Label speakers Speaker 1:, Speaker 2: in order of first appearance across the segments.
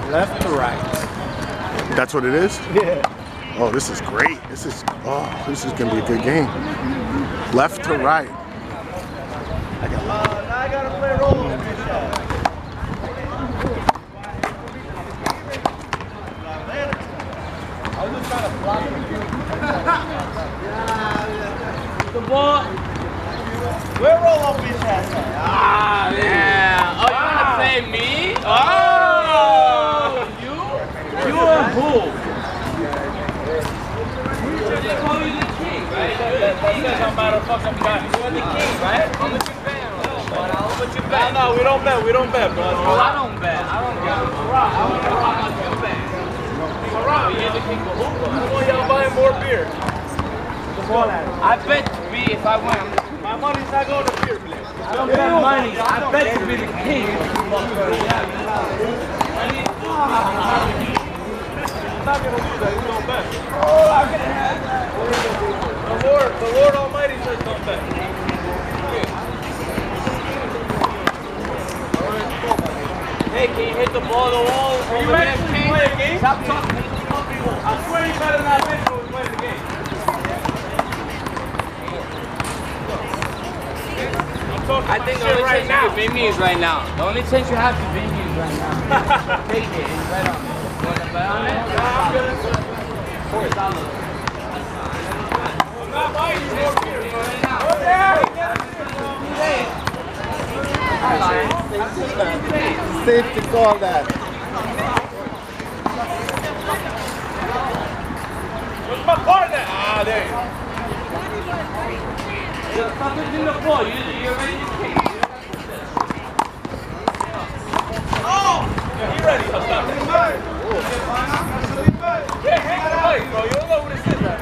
Speaker 1: Left to right.
Speaker 2: That's what it is?
Speaker 1: Yeah.
Speaker 2: Oh, this is great. This is gonna be a good game. Left to right.
Speaker 1: Now I gotta play roll. I was just trying to block the ball. Where roll up bitch ass? Ah,
Speaker 3: yeah. Oh, you wanna play me? Oh, you a bull. They call you the king, right?
Speaker 1: That says I'm about to fucking guy. You're the king, right?
Speaker 3: How much you bet on this? How much you bet?
Speaker 1: No, we don't bet, bro.
Speaker 3: Oh, I don't bet. I don't bet. I want to know how much you bet. You're the king of Hoover.
Speaker 1: Come on, y'all buying more beer.
Speaker 3: I bet to be if I win.
Speaker 1: My money's not going to beer, please.
Speaker 3: I don't bet money. I bet to be the king.
Speaker 1: I'm not going to do that. You don't bet.
Speaker 3: Oh, I can have that.
Speaker 1: The Lord Almighty says don't bet.
Speaker 3: Hey, can you hit the ball to the wall?
Speaker 1: Are you ready to play a game?
Speaker 3: Stop talking.
Speaker 1: I swear you better not bet when we play the game.
Speaker 3: I think the only chance you can beat me is right now. The only chance you have to beat me is right now. Take it. It's right on it. You want to bet on it?
Speaker 1: I'm good.
Speaker 3: $4.
Speaker 1: I'm not buying you more beer.
Speaker 4: Safe to call that.
Speaker 1: Where's my partner? Ah, there you go.
Speaker 3: Something's in the ball. You're ready to kick.
Speaker 1: Oh! Yeah, he ready. Stop that. Yeah, hang the mic, bro. You don't know what this is, man.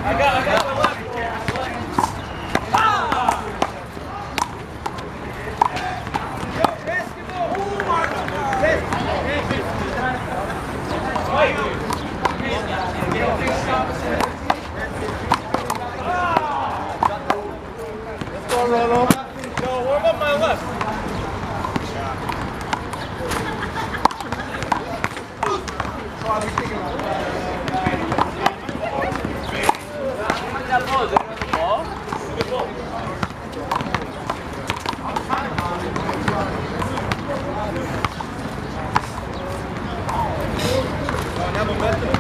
Speaker 1: I got the left.
Speaker 4: Let's go, Rolo.
Speaker 1: No, warm up my left.
Speaker 3: That ball is on the ball.
Speaker 1: Good ball.
Speaker 4: Never met them.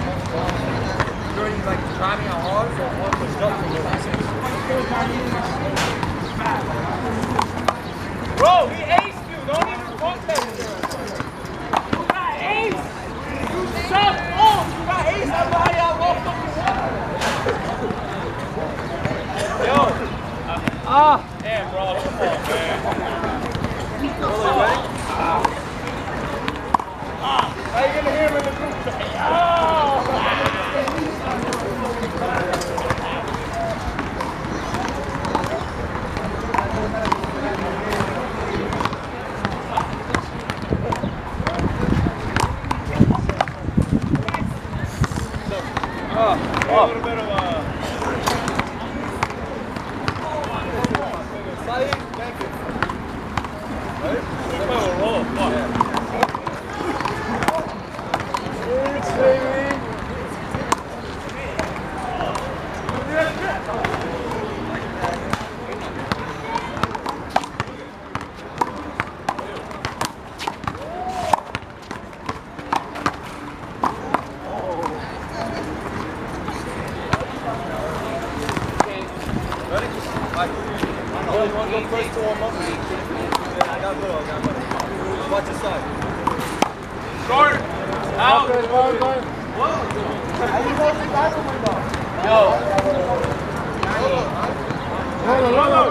Speaker 4: During like driving on hard or hard pushed up from the
Speaker 1: Bro, he aced you. Don't even contest him. You got ace. You suck. Oh, you got ace. That's why y'all walked up the wall. Yo. Damn, bro. Come on, man. Really, right? How you gonna hear him in the group chat? A little bit of Syed, thank you. Right? Let's play a roll. Fuck. Ready? Right. Oh, you want to go first to warm up? Yeah, I got to go. Watch your side. Start. Out. What?
Speaker 3: Yo.
Speaker 4: Rolo.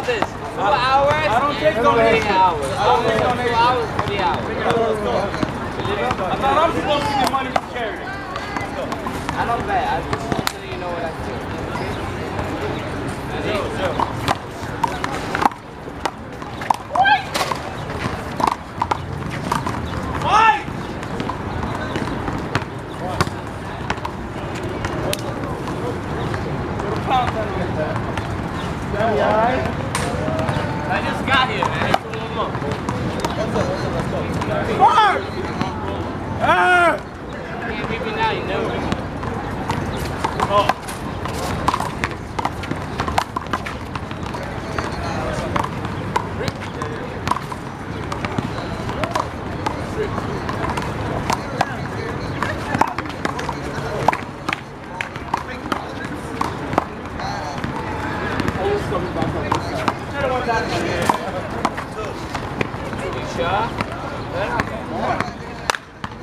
Speaker 3: this? 2 hours?
Speaker 1: I don't take
Speaker 3: and
Speaker 1: donations.
Speaker 3: 3 hours. Only 2 hours, 3 hours.
Speaker 1: I thought I'm supposed to get money from charity.
Speaker 3: I don't bet. I just want to let you know what I feel.
Speaker 1: Fight!
Speaker 3: I just got here, man. It's a warm up.
Speaker 1: Mark! Ah!
Speaker 3: You can't beat me now, you know it.
Speaker 1: Oh.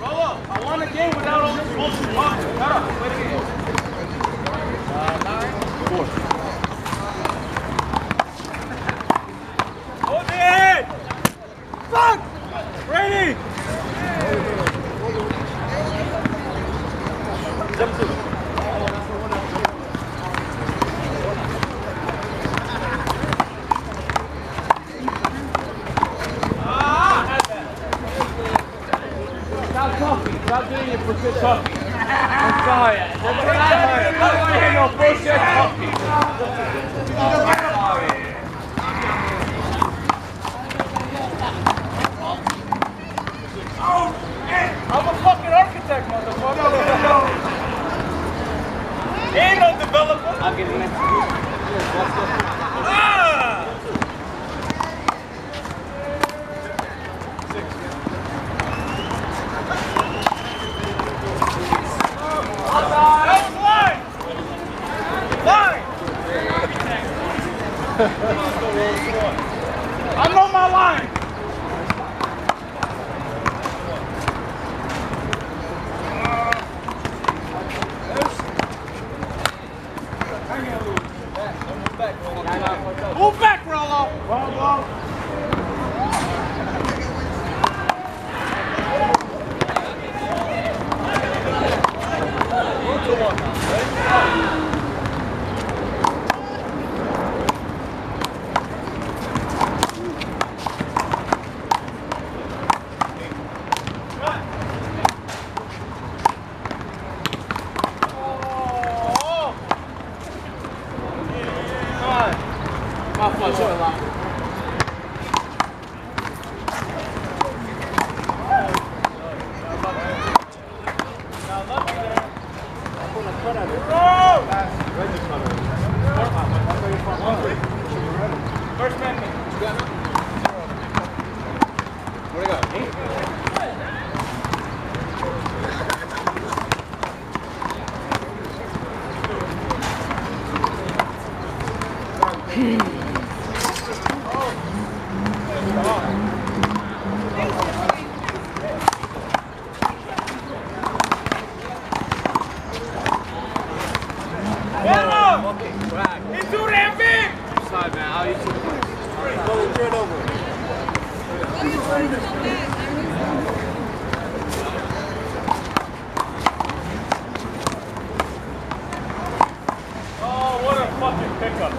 Speaker 1: Rolo, I won a game without all this bullshit. Shut up. Play the game. 4. Hold it! Fuck! Brady! Jump to it.
Speaker 3: Stop doing your bullshit talking. I'm sorry. That's what I heard. I don't want to hear no bullshit talking. I'm sorry.
Speaker 1: I'm a fucking architect, motherfucker. Ain't no developer.
Speaker 3: I'll get the next one.
Speaker 1: Ah! That was line! I know my line! Move back, Rolo!
Speaker 3: My fault, you're alive.
Speaker 1: First man. Where'd it go? He's too damn big!
Speaker 3: Sorry, man. I'll eat you.
Speaker 1: Oh, what a fucking pickup.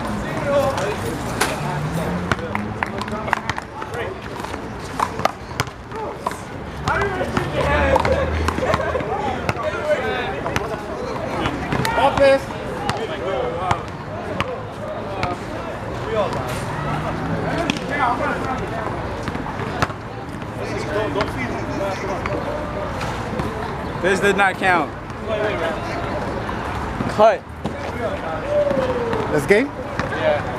Speaker 1: How do you shoot your hands? Up this. We all die. Don't feed him.
Speaker 4: This did not count. Cut. This game?
Speaker 1: Yeah.